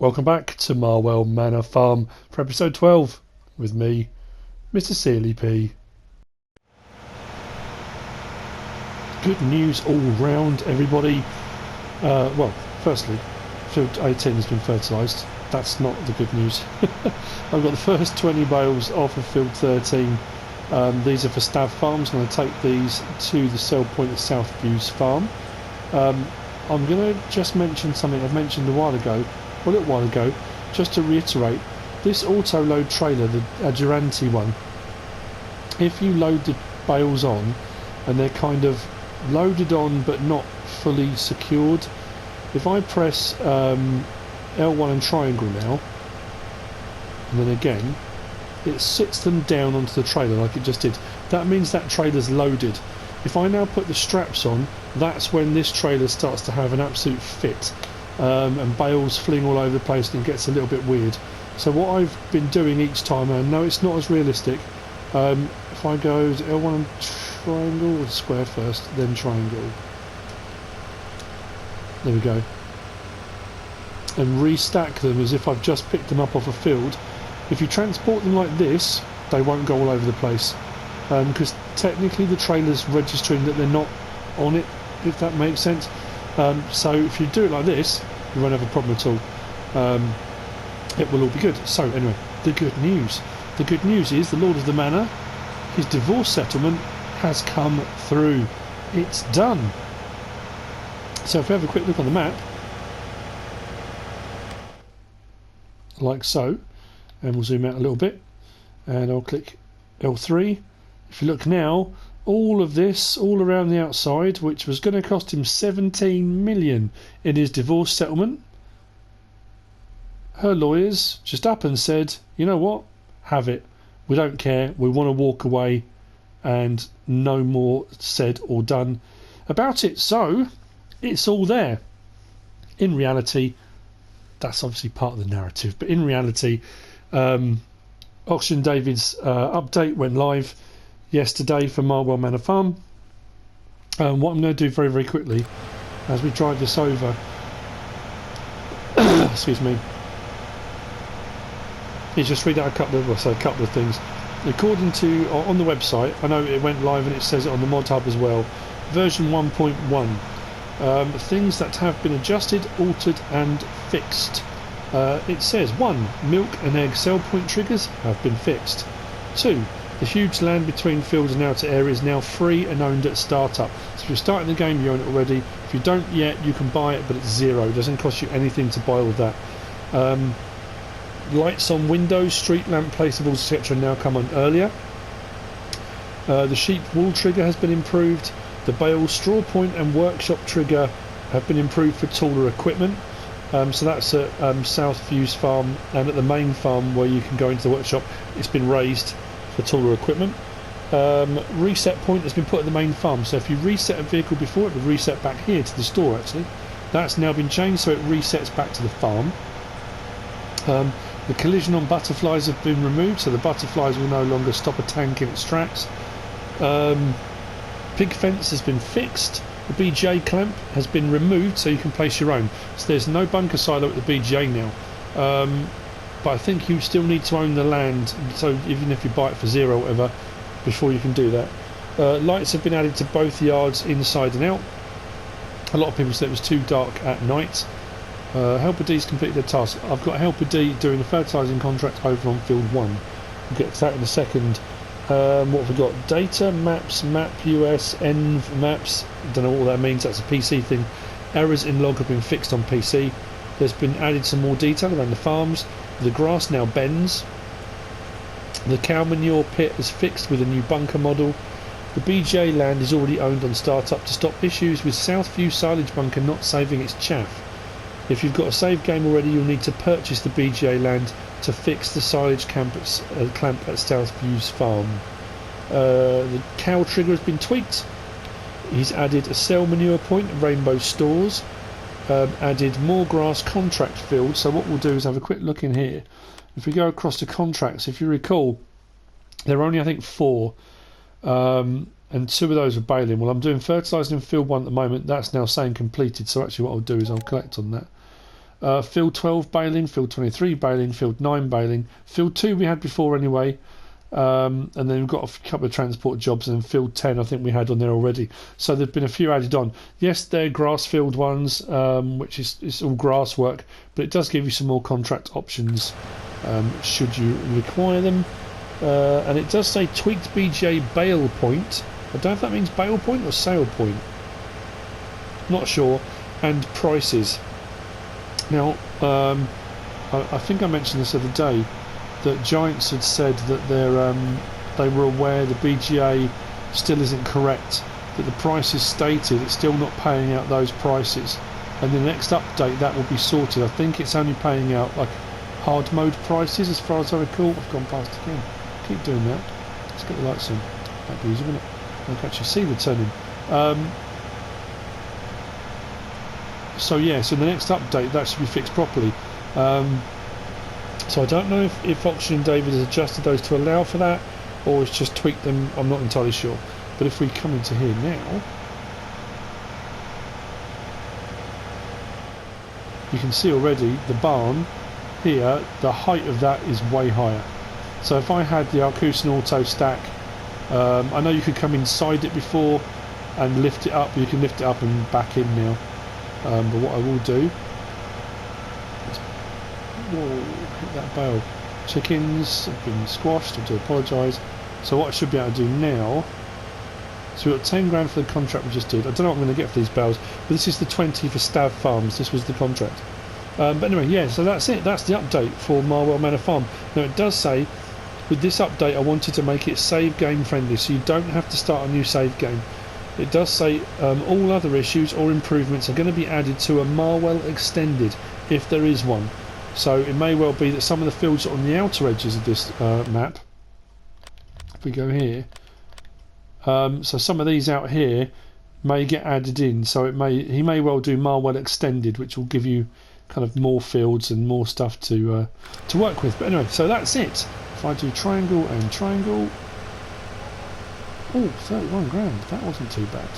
Welcome back to Marwell Manor Farm for episode 12 with me, MrSealyp. Good news all round, everybody. Well, firstly, field 18 has been fertilised. That's not the good news. I've got the first 20 bales off of field 13. These are for Stav Farms. I'm going to take these to the sell point at Southview's farm. I'm going to just mention something I've mentioned a little while ago, just to reiterate. This auto load trailer, the Juras one, if you load the bales on and they're kind of loaded on but not fully secured, if I press L1 and triangle now and then again, it sits them down onto the trailer like it just did. That means that trailer's loaded. If I now put the straps on, that's when this trailer starts to have an absolute fit, and bales fling all over the place and it gets a little bit weird. So what I've been doing each time, and I know it's not as realistic, if I go to L1 and triangle, or square first, then triangle, there we go, and restack them as if I've just picked them up off a field. If you transport them like this, they won't go all over the place, because technically the trailer's registering that they're not on it, if that makes sense. So if you do it like this, you won't have a problem at all. It will all be good. So anyway, the good news. The good news is the Lord of the Manor, his divorce settlement has come through. It's done. So if we have a quick look on the map, like so, and we'll zoom out a little bit, and I'll click L3. If you look now, all of this, all around the outside, which was going to cost him 17 million in his divorce settlement, her lawyers just up and said, you know what, have it. We don't care. We want to walk away, and no more said or done about it. So it's all there. In reality, that's obviously part of the narrative, but in reality, OxygenDavid's update went live yesterday for Marwell Manor Farm. What I'm going to do very, very quickly as we drive this over, excuse me, is just read out a couple of things. According to, on the website, I know it went live and it says it on the mod hub as well, version 1.1, things that have been adjusted, altered and fixed. It says 1. Milk and egg sell point triggers have been fixed. 2. The huge land between fields and outer area is now free and owned at startup. So if you're starting the game, you own it already. If you don't yet, you can buy it, but it's zero. It doesn't cost you anything to buy all that. Lights on windows, street lamp placeables, etc. now come on earlier. The sheep wool trigger has been improved. The bale, straw point and workshop trigger have been improved for taller equipment. So that's at Southview's farm, and at the main farm where you can go into the workshop, it's been raised for taller equipment. Reset point has been put at the main farm, so if you reset a vehicle before, it would reset back here to the store actually. That's now been changed, so it resets back to the farm. The collision on butterflies have been removed, so the butterflies will no longer stop a tank in its tracks. Pig fence has been fixed. The BGA clamp has been removed, so you can place your own. So there's no bunker silo at the BGA now. But I think you still need to own the land, so even if you buy it for zero or whatever, before you can do that. Lights have been added to both yards inside and out. A lot of people said it was too dark at night. Helper D's completed their task. I've got Helper D doing the fertilising contract over on field 1. We'll get to that in a second. What have we got? Data, maps, map US, env maps. Don't know what all that means, that's a PC thing. Errors in log have been fixed on PC. There's been added some more detail around the farms. The grass now bends. The cow manure pit is fixed with a new bunker model. The BGA land is already owned on startup to stop issues with Southview silage bunker not saving its chaff. If you've got a save game already, you'll need to purchase the BGA land to fix the silage clamp at Southview's farm. The cow trigger has been tweaked. He's added a cell manure point at Rainbow Stores. Added more grass contract field. So what we'll do is have a quick look in here. If we go across to contracts, if you recall, there are only I think 4, and 2 of those are baling. Well, I'm doing fertilising in field 1 at the moment. That's now saying completed, so actually what I'll do is I'll collect on that. Field 12 baling, field 23 baling, field 9 baling. Field 2 we had before anyway. And then we've got a couple of transport jobs, and field 10 I think we had on there already. So there've been a few added on. Yes, they're grass field ones, which is it's all grass work, but it does give you some more contract options should you require them. And it does say tweaked BGA bale point. I don't know if that means bale point or sale point. Not sure. And prices. Now, I think I mentioned this the other day, that Giants had said that they were aware the BGA still isn't correct, that the prices stated it's still not paying out those prices, and the next update that will be sorted. I think it's only paying out like hard mode prices as far as I recall. I've gone past again. Keep doing that. Let's get the lights on. That'd be easy, wouldn't it? I can actually see the turning. So yeah, so the next update that should be fixed properly. So I don't know if OxygenDavid has adjusted those to allow for that, or it's just tweaked them. I'm not entirely sure. But if we come into here now, you can see already the barn here, the height of that is way higher. So if I had the Arcusin Auto stack, I know you could come inside it before and lift it up. You can lift it up and back in now. But what I will do, whoa, hit that bale. Chickens have been squashed, I do apologise. So what I should be able to do now, so we've got 10 grand for the contract we just did. I don't know what I'm going to get for these bales, but this is the 20 for Stav Farms. This was the contract. But anyway, yeah, so that's it. That's the update for Marwell Manor Farm. Now it does say, with this update I wanted to make it save game friendly, so you don't have to start a new save game. It does say all other issues or improvements are going to be added to a Marwell Extended, if there is one. So it may well be that some of the fields on the outer edges of this map, if we go here, so some of these out here may get added in. So he may well do Marwell Extended, which will give you kind of more fields and more stuff to work with. But anyway, so that's it. If I do triangle and triangle, oh, 31 grand. That wasn't too bad.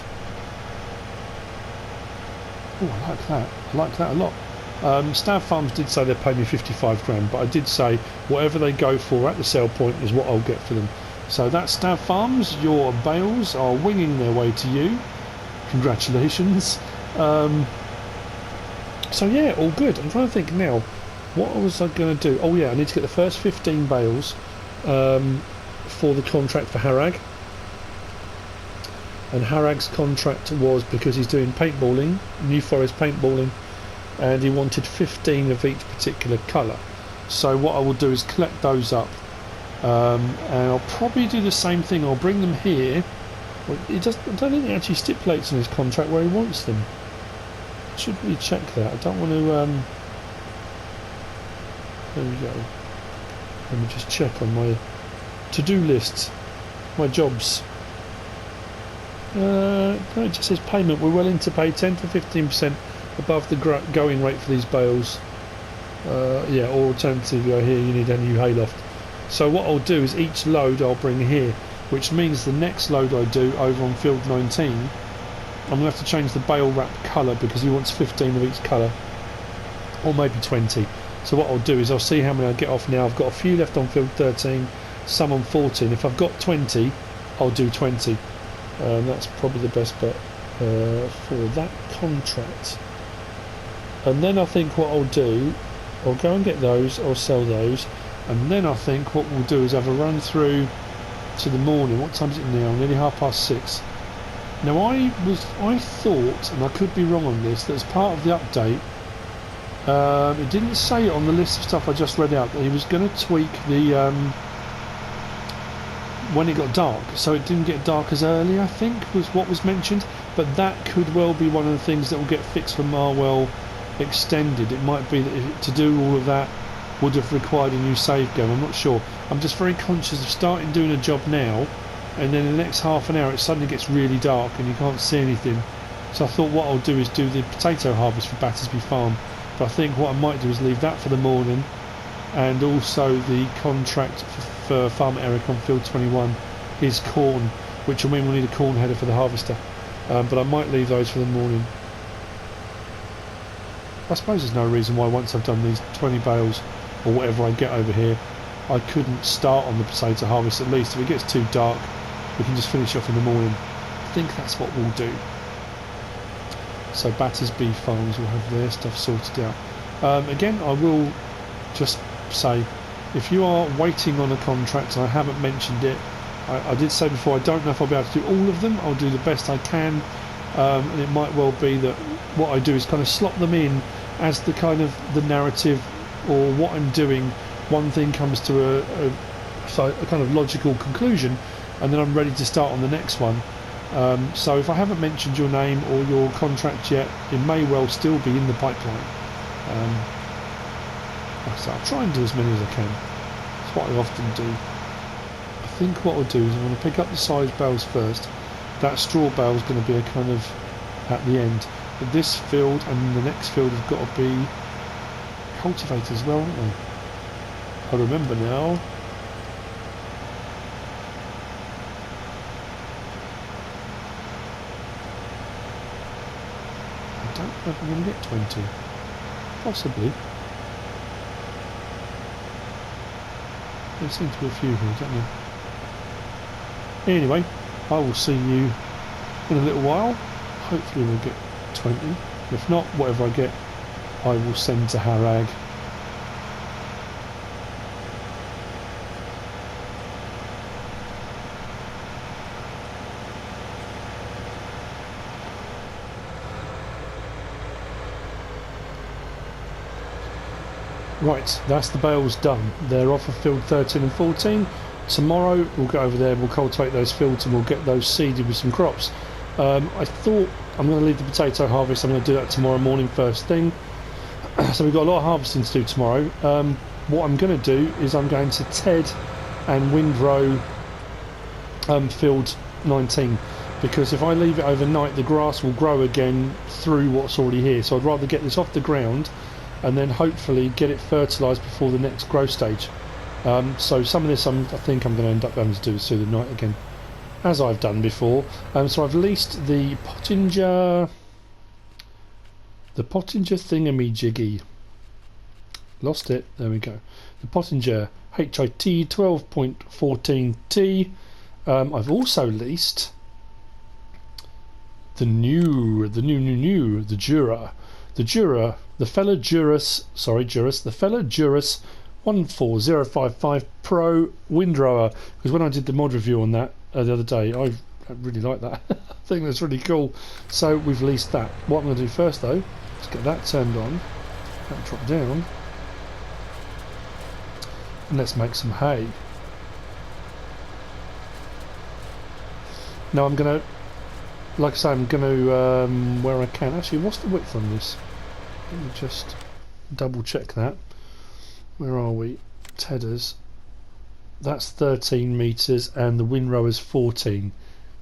Oh, I like that. I like that a lot. Stav Farms did say they paid me 55 grand, but I did say whatever they go for at the sale point is what I'll get for them. So that's Stav Farms. Your bales are winging their way to you. Congratulations. So yeah, all good. I'm trying to think now, what was I going to do? Oh yeah, I need to get the first 15 bales for the contract for Harag. And Harag's contract was because he's doing paintballing, New Forest paintballing, and he wanted 15 of each particular colour. So what I will do is collect those up, and I'll probably do the same thing. I'll bring them here. Well, I don't think he actually stipulates in his contract where he wants them. Should we check that? I don't want to. There we go. Let me just check on my to-do list, my jobs. No, it just says payment. We're willing to pay 10 to 15% above the going rate for these bales. Yeah, or alternatively, here you need a new hayloft. So what I'll do is each load I'll bring here, which means the next load I do over on field 19, I'm going to have to change the bale wrap colour because he wants 15 of each colour, or maybe 20. So what I'll do is I'll see how many I get off now. I've got a few left on field 13, some on 14. If I've got 20, I'll do 20. That's probably the best bet for that contract. And then I think what I'll do, I'll go and get those, I'll sell those, and then I think what we'll do is have a run through to the morning. What time is it now? Nearly 6:30. Now I thought, and I could be wrong on this, that as part of the update, it didn't say it on the list of stuff I just read out, that he was going to tweak the when it got dark, so it didn't get dark as early, I think was what was mentioned. But that could well be one of the things that will get fixed for Marwell Extended. It might be that to do all of that would have required a new save game. I'm not sure. I'm just very conscious of starting doing a job now, and then in the next half an hour it suddenly gets really dark and you can't see anything. So I thought what I'll do is do the potato harvest for Battersby Farm, but I think what I might do is leave that for the morning, and also the contract for Farmer Eric on field 21 is corn, which will mean we'll need a corn header for the harvester, but I might leave those for the morning. I suppose there's no reason why once I've done these 20 bales or whatever I get over here, I couldn't start on the potato harvest at least. If it gets too dark, we can just finish off in the morning. I think that's what we'll do. So Batters Bee Farms will have their stuff sorted out. Again, I will just say, if you are waiting on a contract, and I haven't mentioned it, I did say before, I don't know if I'll be able to do all of them. I'll do the best I can, and it might well be that what I do is kind of slot them in as the kind of the narrative or what I'm doing. One thing comes to a kind of logical conclusion, and then I'm ready to start on the next one. So if I haven't mentioned your name or your contract yet, it may well still be in the pipeline. So I'll try and do as many as I can. That's what I often do. I think what I'll do is I'm going to pick up the silage bales first. That straw bale is going to be a kind of at the end. But this field and the next field have got to be cultivated as well, aren't they? I remember now. I don't know if I'm going to get 20. Possibly. There seem to be a few here, don't there? Anyway, I will see you in a little while. Hopefully we'll get 20. If not, whatever I get, I will send to Harag. Right, that's the bales done. They're off of field 13 and 14. Tomorrow we'll go over there, we'll cultivate those fields and we'll get those seeded with some crops. I thought I'm going to leave the potato harvest, I'm going to do that tomorrow morning first thing. So we've got a lot of harvesting to do tomorrow. What I'm going to do is I'm going to ted and windrow field 19, because if I leave it overnight the grass will grow again through what's already here. So I'd rather get this off the ground and then hopefully get it fertilised before the next growth stage. So some of this I think I'm going to end up having to do through the night again, as I've done before. So I've leased the Pottinger thingamajiggy. Lost it, there we go. The Pottinger HIT 12.14T. I've also leased the fellow Juras 14055 Pro windrower, because when I did the mod review on that the other day, I really like that. I think that's really cool. So we've leased that. What I'm going to do first though, let's get that turned on, that drop down, and let's make some hay. Now I'm going to, like I say, I'm going to, where I can, actually what's the width on this? Let me just double check that. Where are we? Tedders. That's 13 metres and the windrower's 14.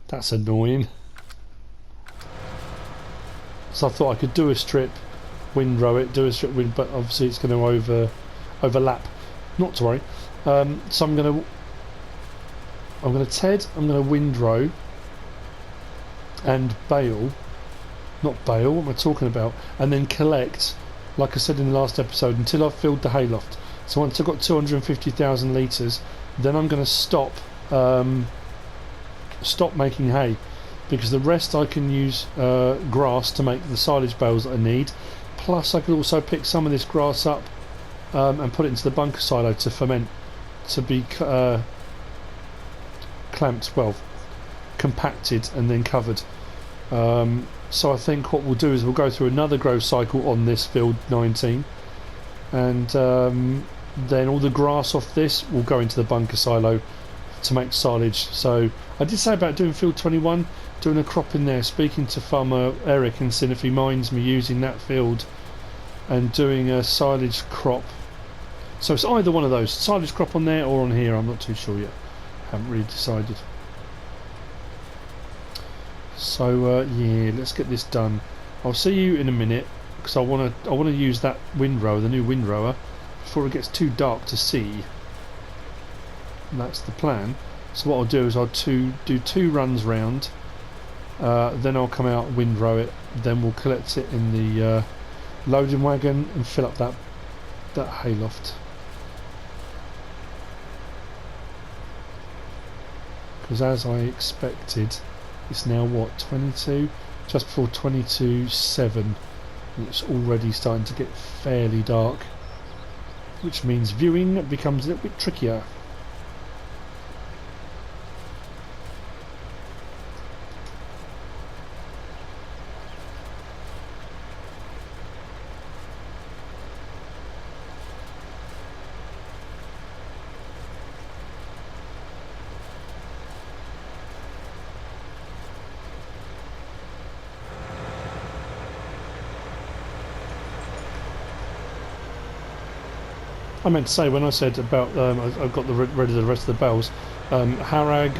That's annoying. So I thought I could do a strip, windrow it, do a strip wind, but obviously it's going to overlap. Not to worry. So I'm going to ted, I'm going to windrow and bale. Not bale, what am I talking about? And then collect, like I said in the last episode, until I've filled the hayloft. So once I've got 250,000 litres, then I'm going to stop making hay, because the rest I can use grass to make the silage bales that I need. Plus I could also pick some of this grass up and put it into the bunker silo to ferment, to be clamped, well, compacted and then covered. So I think what we'll do is we'll go through another growth cycle on this field 19, and then all the grass off this will go into the bunker silo to make silage. So I did say about doing field 21, doing a crop in there, speaking to farmer Eric and seeing if he minds me using that field and doing a silage crop. So it's either one of those, silage crop on there or on here, I'm not too sure yet, haven't really decided. So yeah, let's get this done. I'll see you in a minute, because I want to use that windrower, the new windrower, before it gets too dark to see. And that's the plan. So what I'll do is I'll do 2 runs round, then I'll come out and windrow it, then we'll collect it in the loading wagon and fill up that hayloft. Because as I expected, it's now what, 22? Just before 22:07, and it's already starting to get fairly dark, which means viewing becomes a little bit trickier. I meant to say, when I said about I've got rid of the rest of the bales, Harag,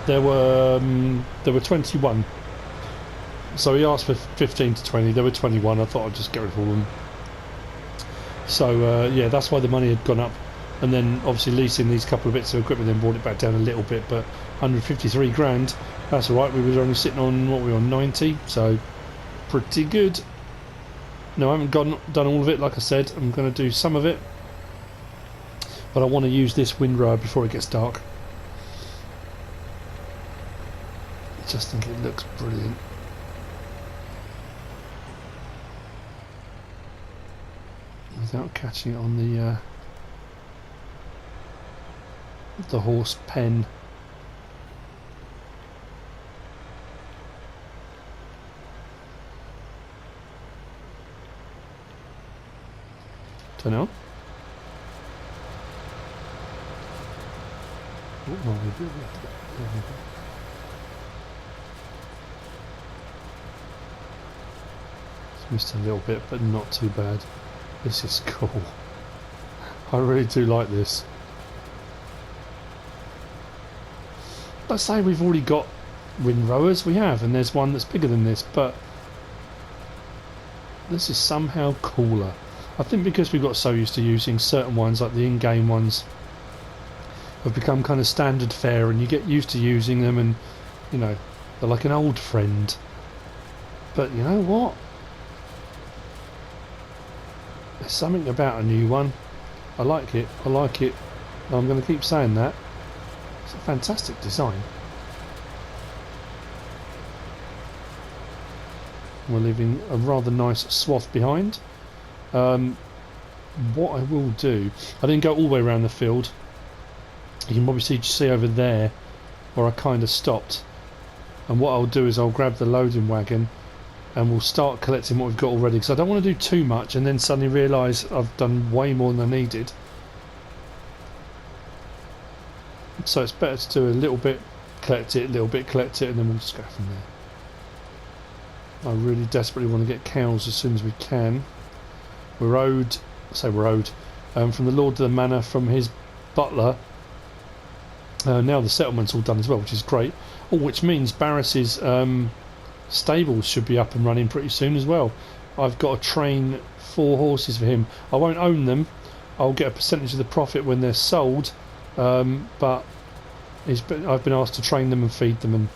there were 21. So he asked for 15 to 20. There were 21. I thought I'd just get rid of all of them. So yeah, that's why the money had gone up. And then obviously leasing these couple of bits of equipment then brought it back down a little bit. But 153 grand, that's all right. We were only sitting on, what were we on, 90. So pretty good. No, I haven't done all of it. Like I said, I'm going to do some of it. But I want to use this windrower before it gets dark. I just think it looks brilliant. Without catching it on the horse pen. Turn it on. It's missed a little bit, but not too bad. This is cool. I really do like this. Let's say we've already got windrowers. We have, and there's one that's bigger than this, but this is somehow cooler. I think because we got so used to using certain ones, like the in-game ones, have become kind of standard fare, and you get used to using them, and you know, they're like an old friend. But you know what? There's something about a new one. I like it. I like it. I'm going to keep saying that. It's a fantastic design. We're leaving a rather nice swath behind. What I will do, I didn't go all the way around the field. You can probably see over there where I kind of stopped. And what I'll do is I'll grab the loading wagon and we'll start collecting what we've got already, because I don't want to do too much and then suddenly realise I've done way more than I needed. So it's better to do a little bit, collect it, a little bit, collect it, and then we'll just go from there. I really desperately want to get cows as soon as we can. We're owed, from the Lord of the Manor, from his butler. Now the settlement's all done as well, which is great. Oh, which means Barris's stables should be up and running pretty soon as well. I've got to train 4 horses for him. I won't own them. I'll get a percentage of the profit when they're sold. But I've been asked to train them and feed them and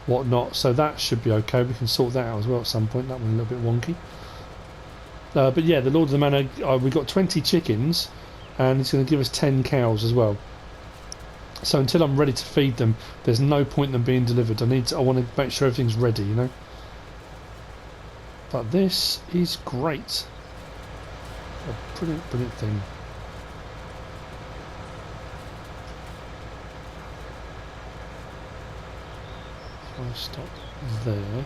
whatnot, so that should be okay. We can sort that out as well at some point. That one a little bit wonky. But yeah, the Lord of the Manor, we've got 20 chickens and he's going to give us 10 cows as well. So until I'm ready to feed them, there's no point in them being delivered. I want to make sure everything's ready, you know. But this is great. A brilliant, brilliant thing. So I stop there.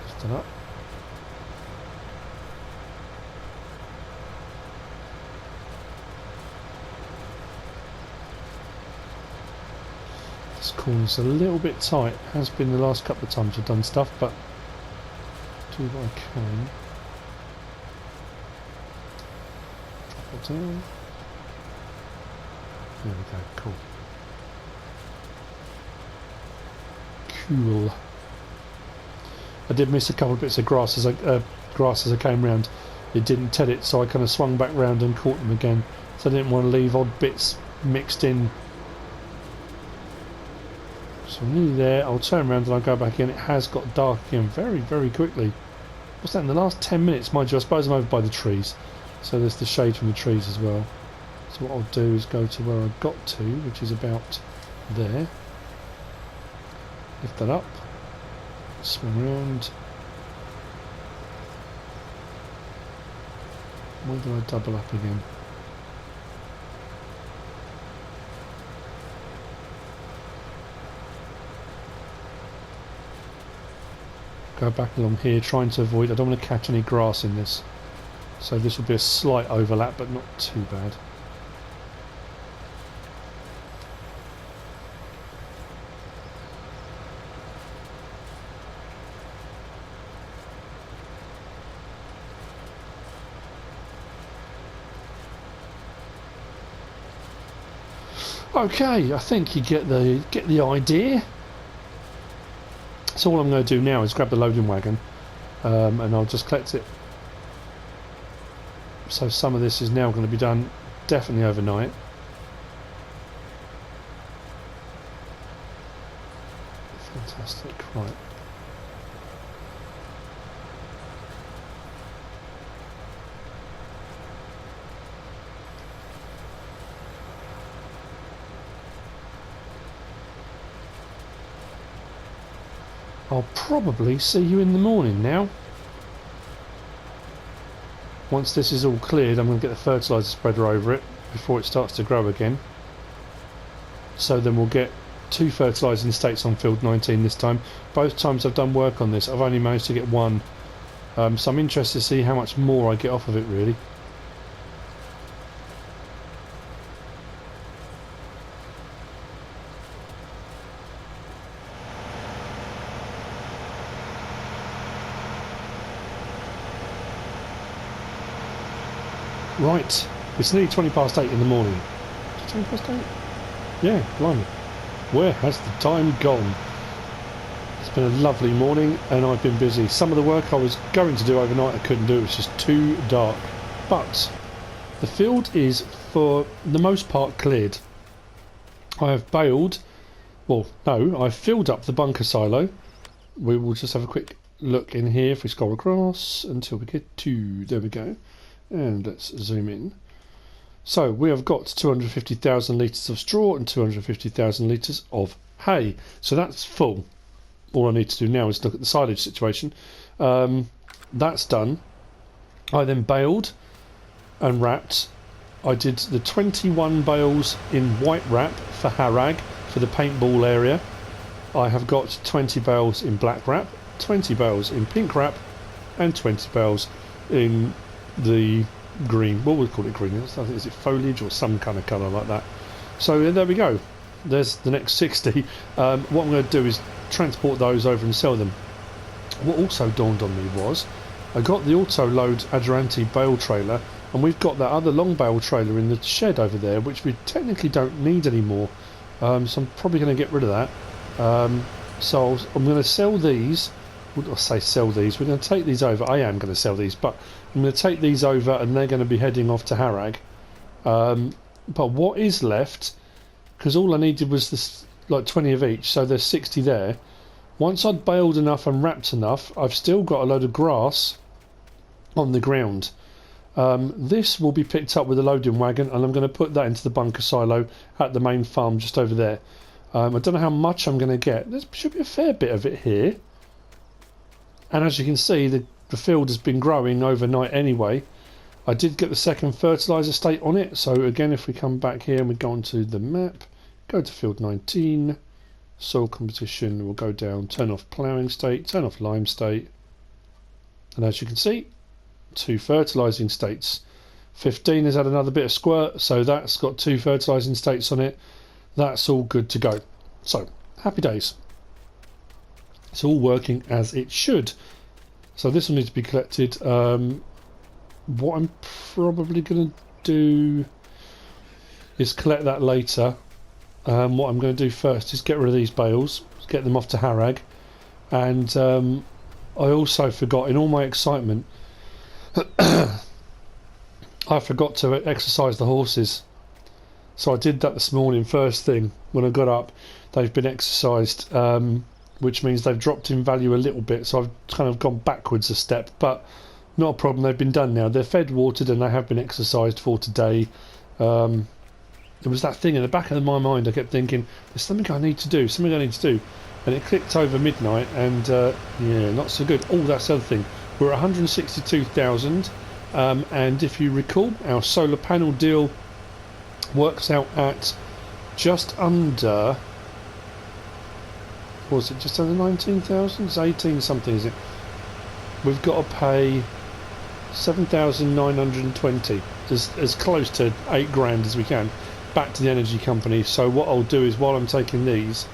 Lift it up. This corner's a little bit tight. Has been the last couple of times I've done stuff, but do what I can. Drop it down. There we go. Cool. Cool. I did miss a couple of bits of grass as I came round. It didn't tell it, so I kind of swung back round and caught them again. So I didn't want to leave odd bits mixed in. So I'm nearly there. I'll turn around and I'll go back in. It has got dark again very, very quickly. What's that, in the last 10 minutes? Mind you, I suppose I'm over by the trees. So there's the shade from the trees as well. So what I'll do is go to where I got to, which is about there. Lift that up. Swing around. Why did I double up again? Go back along here, trying to avoid, I don't want to catch any grass in this. So this will be a slight overlap, but not too bad. Okay, I think you get the idea. So all I'm going to do now is grab the loading wagon, and I'll just collect it. So some of this is now going to be done definitely overnight. Fantastic, right. I'll probably see you in the morning now. Once this is all cleared, I'm going to get the fertiliser spreader over it before it starts to grow again. So then we'll get 2 fertilising states on field 19 this time. Both times I've done work on this, I've only managed to get 1. So I'm interested to see how much more I get off of it, really. Right, it's nearly 20 past 8 in the morning. Is it 20 past 8? Yeah, blimey. Where has the time gone? It's been a lovely morning and I've been busy. Some of the work I was going to do overnight I couldn't do, it was just too dark. But the field is, for the most part, cleared. I have baled, well, no, I've filled up the bunker silo. We will just have a quick look in here if we scroll across until we get to, there we go. And let's zoom in. So we have got 250,000 litres of straw and 250,000 litres of hay. So that's full. All I need to do now is look at the silage situation. That's done. I then baled and wrapped. I did the 21 bales in white wrap for Harag for the paintball area. I have got 20 bales in black wrap, 20 bales in pink wrap, and 20 bales in the green, what would we call it, green? I think, is it foliage or some kind of colour like that? So there we go. There's the next 60. What I'm going to do is transport those over and sell them. What also dawned on me was I got the auto load Adjuranti bale trailer, and we've got that other long bale trailer in the shed over there, which we technically don't need anymore. So I'm probably going to get rid of that. So I'm going to sell these. I say sell these, we're going to take these over. I am going to sell these, but I'm going to take these over and they're going to be heading off to Harag. But what is left, because all I needed was this, like 20 of each, so there's 60 there. Once I'd baled enough and wrapped enough, I've still got a load of grass on the ground. This will be picked up with a loading wagon, and I'm going to put that into the bunker silo at the main farm just over there. I don't know how much I'm going to get. There should be a fair bit of it here. And as you can see, the field has been growing overnight anyway. I did get the second fertiliser state on it. So again, if we come back here and we go onto the map, go to field 19, soil composition, we'll go down, turn off ploughing state, turn off lime state. And as you can see, 2 fertilising states. 15 has had another bit of squirt, so that's got 2 fertilising states on it. That's all good to go. So, happy days. It's all working as it should. So this will need to be collected. What I'm probably going to do is collect that later. What I'm going to do first is get rid of these bales, get them off to Harag. And I also forgot, in all my excitement, I forgot to exercise the horses. So I did that this morning, first thing when I got up. They've been exercised. which means they've dropped in value a little bit, so I've kind of gone backwards a step, but not a problem. They've been done now. They're fed, watered, and they have been exercised for today. There was that thing in the back of my mind. I kept thinking, there's something I need to do, and it clicked over midnight, and yeah, not so good. Oh, that's the other thing. We're at 162,000, and if you recall, our solar panel deal works out at just under, was it just under 19,000? It's 18 something, is it? We've got to pay 7,920, as close to 8 grand as we can, back to the energy company. So what I'll do is, while I'm taking these,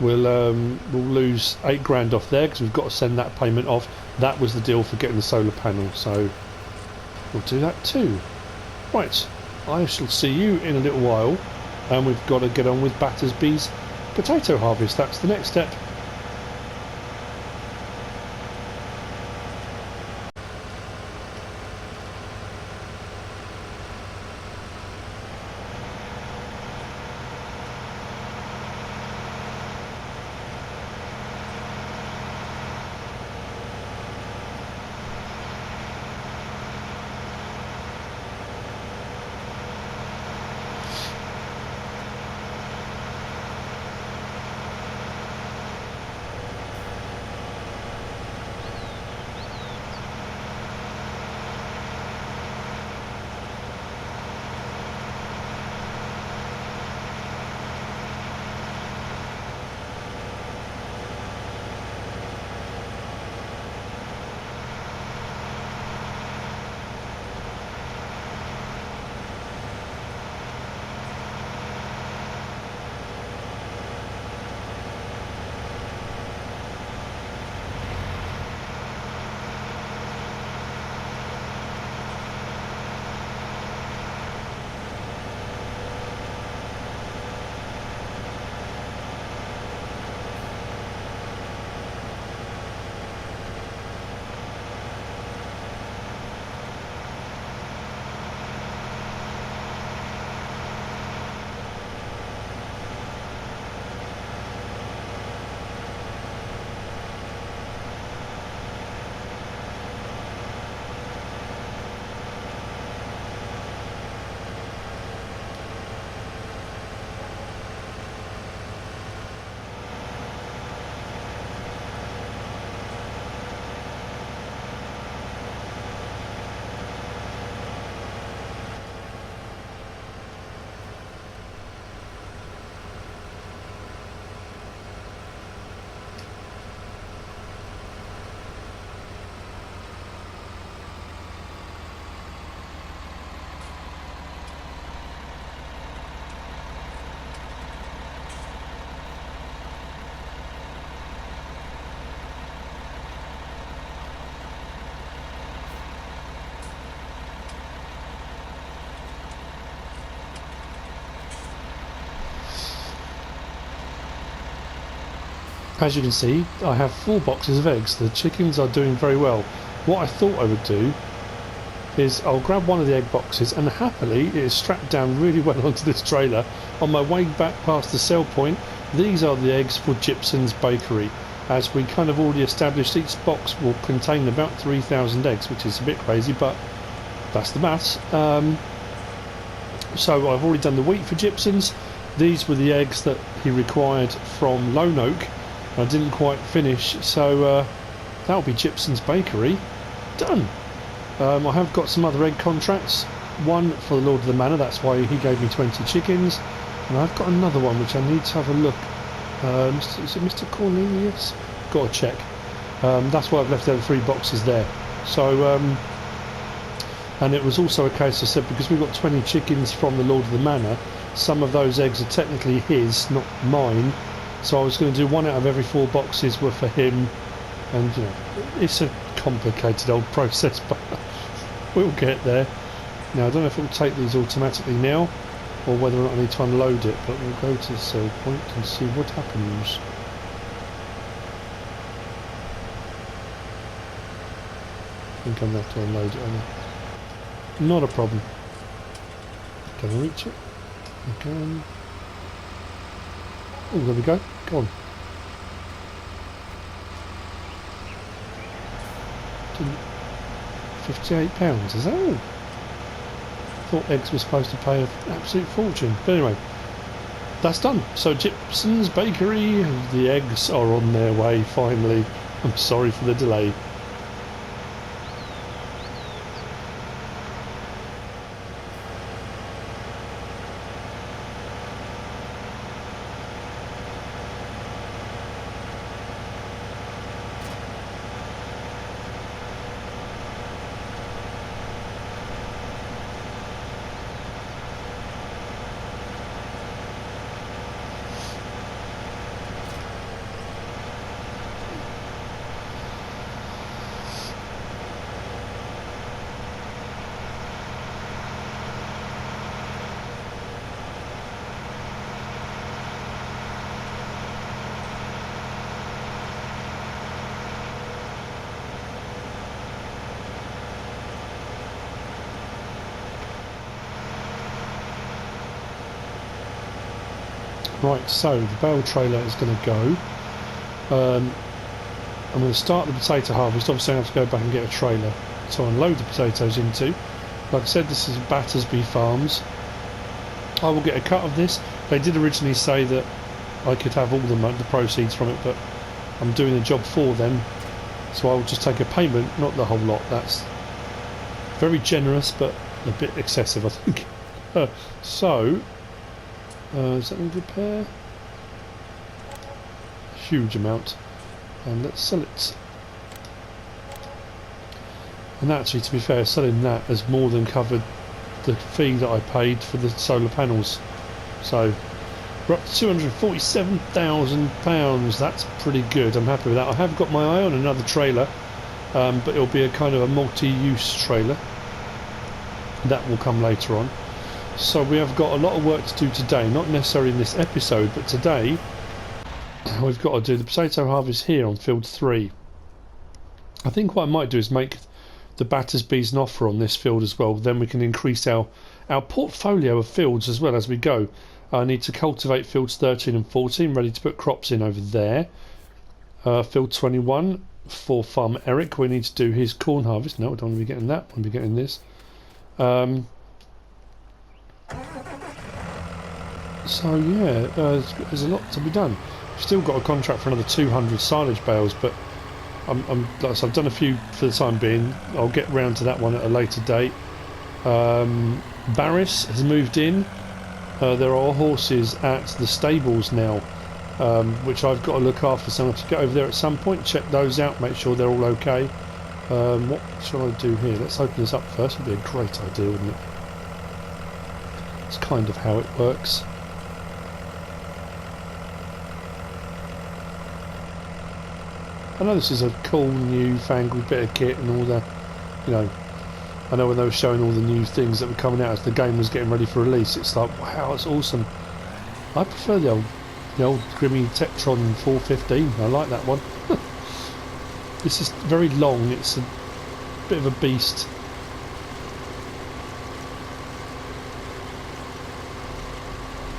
we'll lose 8 grand off there, because we've got to send that payment off. That was the deal for getting the solar panel, so we'll do that too. Right, I shall see you in a little while, and we've got to get on with Battersby's potato harvest. That's the next step. As you can see, I have 4 boxes of eggs. The chickens are doing very well. What I thought I would do is I'll grab one of the egg boxes, and happily it is strapped down really well onto this trailer. On my way back past the sell point, these are the eggs for Gypson's Bakery. As we kind of already established, each box will contain about 3,000 eggs, which is a bit crazy, but that's the maths. So I've already done the wheat for Gypson's. These were the eggs that he required from Lone Oak. I didn't quite finish, so that'll be Gypson's Bakery done. I have got some other egg contracts. One for the Lord of the Manor, that's why he gave me 20 chickens, and I've got another one which I need to have a look. Is it Mr. Cornelius? Got to check. That's why I've left over 3 boxes there. So and it was also a case, I said, because we've got 20 chickens from the Lord of the Manor, some of those eggs are technically his, not mine. So I was going to do 1 out of every 4 boxes were for him, and you know, it's a complicated old process, but we'll get there. Now I don't know if it will take these automatically now, or whether or not I need to unload it, but we'll go to the sell point and see what happens. I think I'm going to have to unload it, aren't I? Not a problem. Can I reach it? I can. Oh, there we go. Go on. £58, is that all? I thought eggs were supposed to pay an absolute fortune. But anyway, that's done. So Gibson's Bakery, the eggs are on their way finally. I'm sorry for the delay. Right, so the bale trailer is going to go. I'm going to start the potato harvest. Obviously I have to go back and get a trailer to unload the potatoes into. Like I said, this is Battersby Farms. I will get a cut of this. They did originally say that I could have all the proceeds from it, but I'm doing the job for them, so I'll just take a payment, not the whole lot. That's very generous, but a bit excessive, I think. Is that need repair? Huge amount. And let's sell it. And actually, to be fair, selling that has more than covered the fee that I paid for the solar panels. So we're up to £247,000. That's pretty good. I'm happy with that. I have got my eye on another trailer, but it'll be a kind of a multi-use trailer. That will come later on. So we have got a lot of work to do today, not necessarily in this episode, but today we've got to do the potato harvest here on field 3. I think what I might do is make the Battersby's an offer on this field as well. Then we can increase our portfolio of fields as well as we go. I need to cultivate fields 13 and 14, ready to put crops in over there. Field 21 for Farmer Eric, we need to do his corn harvest. No, I don't want to be getting that, I want to be getting this. So yeah, there's a lot to be done. We've still got a contract for another 200 silage bales, but like I said, I've done a few for the time being. I'll get round to that one at a later date. Barris has moved in. There are horses at the stables now, which I've got to look after, so I have to get over there at some point, check those out, make sure they're all okay. What shall I do here? Let's open this up first. Would be a great idea, wouldn't it? It's kind of how it works. I know this is a cool new fangled bit of kit and all that, you know. I know when they were showing all the new things that were coming out as the game was getting ready for release, it's like, wow, it's awesome. I prefer the old Grimmy Tektron 415. I like that one. This is very long. It's a bit of a beast.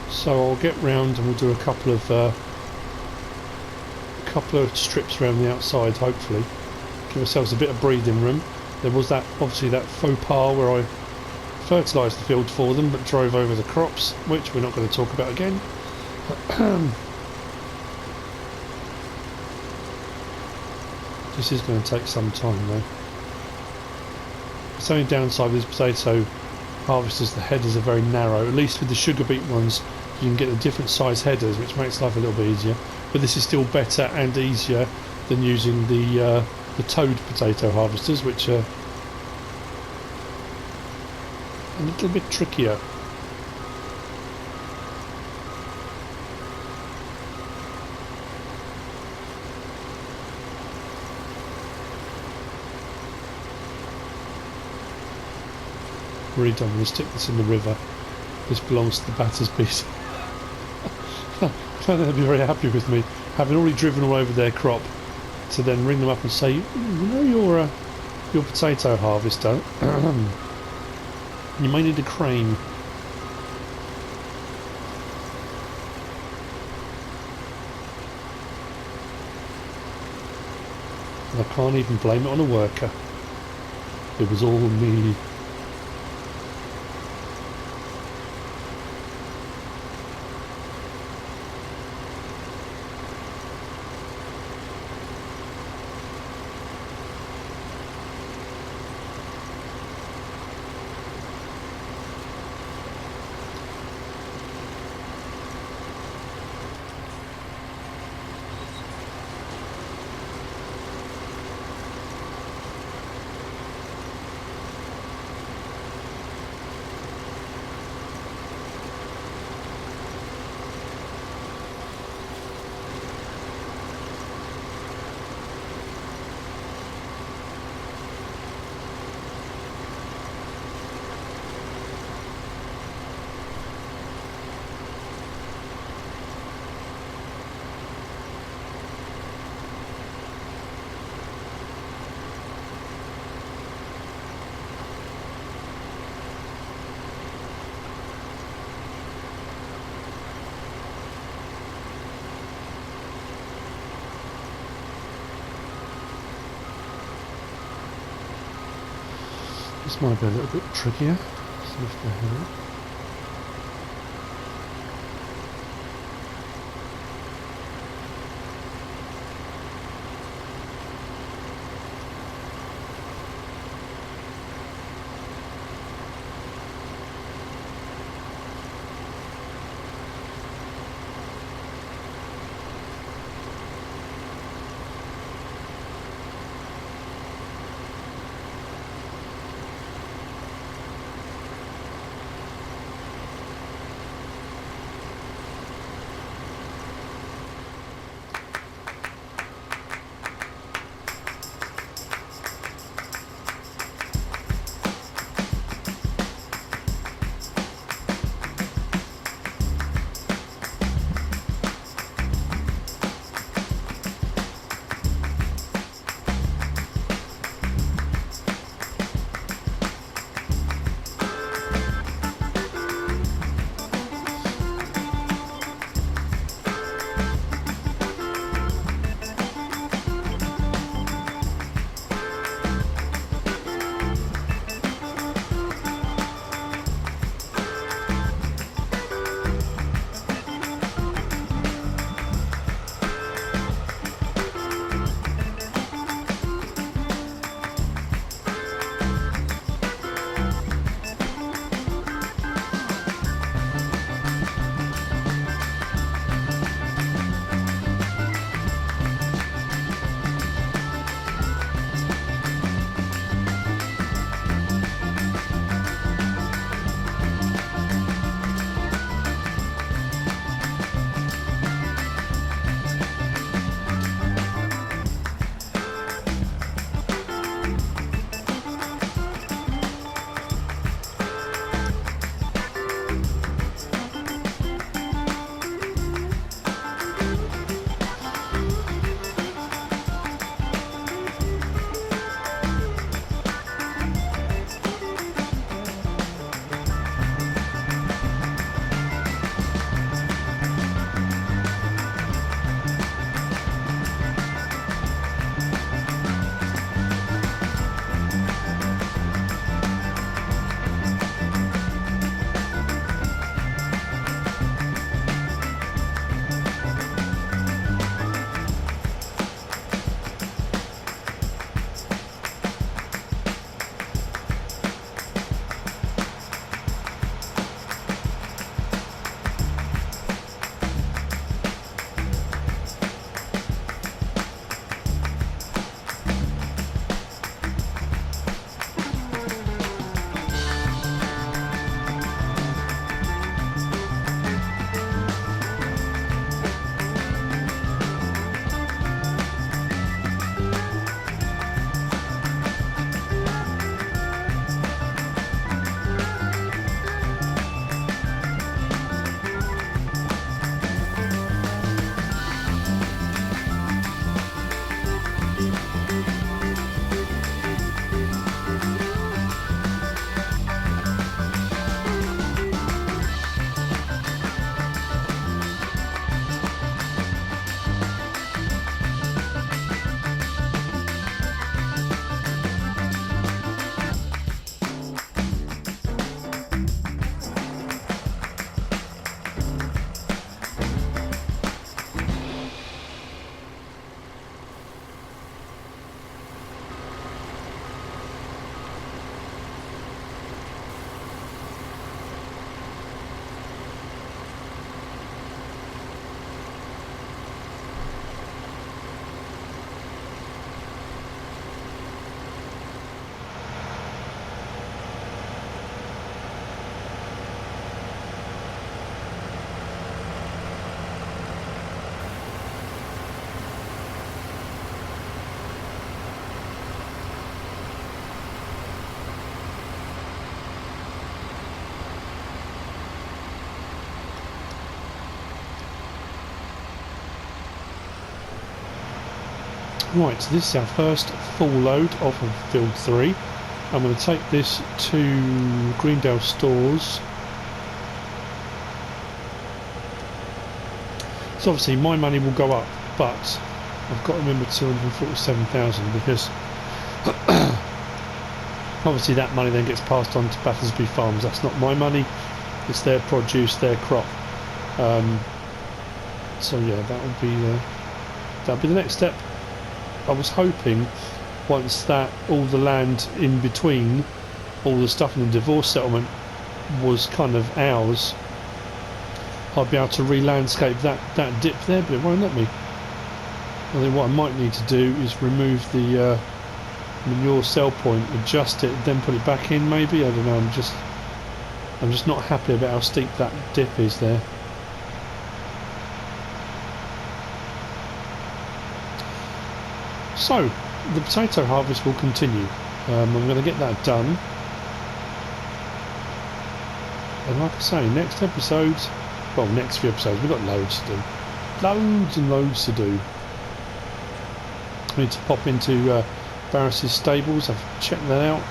So I'll get round and we'll do a couple of strips around the outside, hopefully give ourselves a bit of breathing room. There was that, obviously, that faux pas where I fertilised the field for them but drove over the crops, which we're not going to talk about again. This is going to take some time though. The only downside with this potato harvest is the headers are very narrow. At least with the sugar beet ones you can get the different size headers, which makes life a little bit easier, but this is still better and easier than using the toad potato harvesters, which are a little bit trickier. Really don't want to stick this in the river. This belongs to the Battersby's. I don't think they'd be very happy with me, having already driven all over their crop, to then ring them up and say, you know, your potato harvester, you may need a crane. And I can't even blame it on a worker. It was all me. This might be a little bit trickier. See if they have it. Right, so this is our first full load off of field 3. I'm going to take this to Greendale stores. So obviously my money will go up, but I've got to remember 247,000 because obviously that money then gets passed on to Battersby Farms. That's not my money, it's their produce, their crop. So yeah, that'll be the next step. I was hoping once that all the land in between, all the stuff in the divorce settlement was kind of ours, I'd be able to re-landscape that dip there, but it won't let me. I think what I might need to do is remove the manure cell point, adjust it, then put it back in maybe. I don't know, I'm just not happy about how steep that dip is there. So, the potato harvest will continue. I'm going to get that done. And like I say, next episode, well, next few episodes, we've got loads to do. Loads and loads to do. I need to pop into Barris's stables, I've checked that out,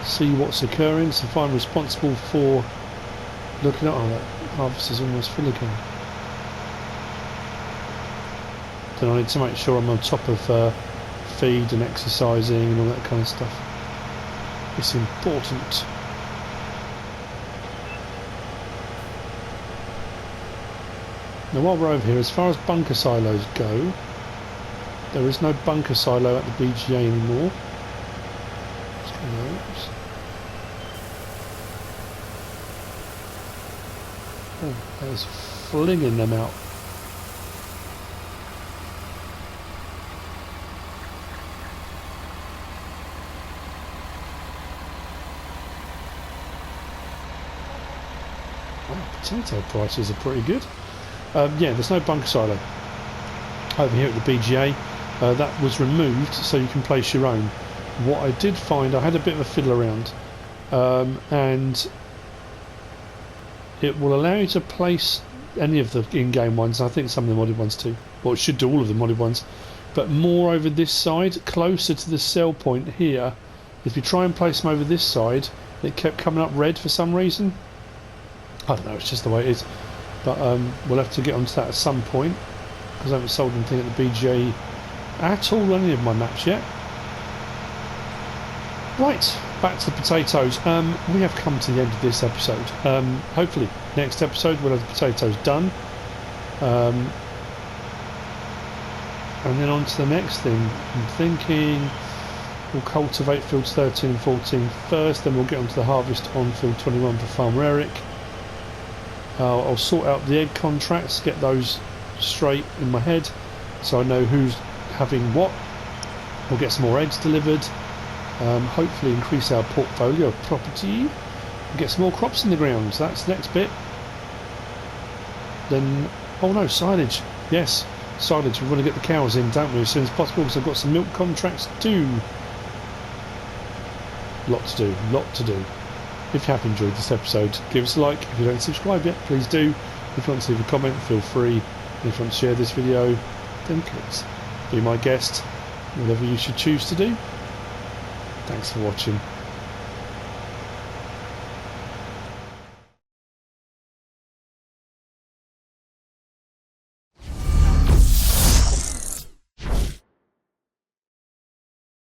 see what's occurring, so if I'm responsible for looking at, oh, that harvest is almost full again. Then I need to make sure I'm on top of feed and exercising and all that kind of stuff. It's important. Now while we're over here, as far as bunker silos go, there is no bunker silo at the BGA anymore. Oh, that is flinging them out. Potato prices are pretty good. Yeah, there's no bunker silo over here at the BGA. That was removed so you can place your own. What I did find, I had a bit of a fiddle around, and it will allow you to place any of the in-game ones. I think some of the modded ones too. Well, it should do all of the modded ones, but more over this side, closer to the cell point here. If you try and place them over this side, it kept coming up red for some reason. I don't know, it's just the way it is. But we'll have to get onto that at some point, because I haven't sold anything at the BGA at all on any of my maps yet. Right, back to the potatoes. We have come to the end of this episode. Hopefully, next episode we'll have the potatoes done. And then on to the next thing. I'm thinking we'll cultivate fields 13 and 14 first, then we'll get onto the harvest on field 21 for Farmer Eric. I'll sort out the egg contracts, get those straight in my head so I know who's having what. We'll get some more eggs delivered, hopefully increase our portfolio of property, and get some more crops in the ground. So that's the next bit. Then, oh no, silage. Yes, silage. We want to get the cows in, don't we, as soon as possible, because I've got some milk contracts to do. Lot to do. If you have enjoyed this episode, give us a like. If you don't subscribe yet, please do. If you want to leave a comment, feel free. And if you want to share this video, then please be my guest, whatever you should choose to do. Thanks for watching.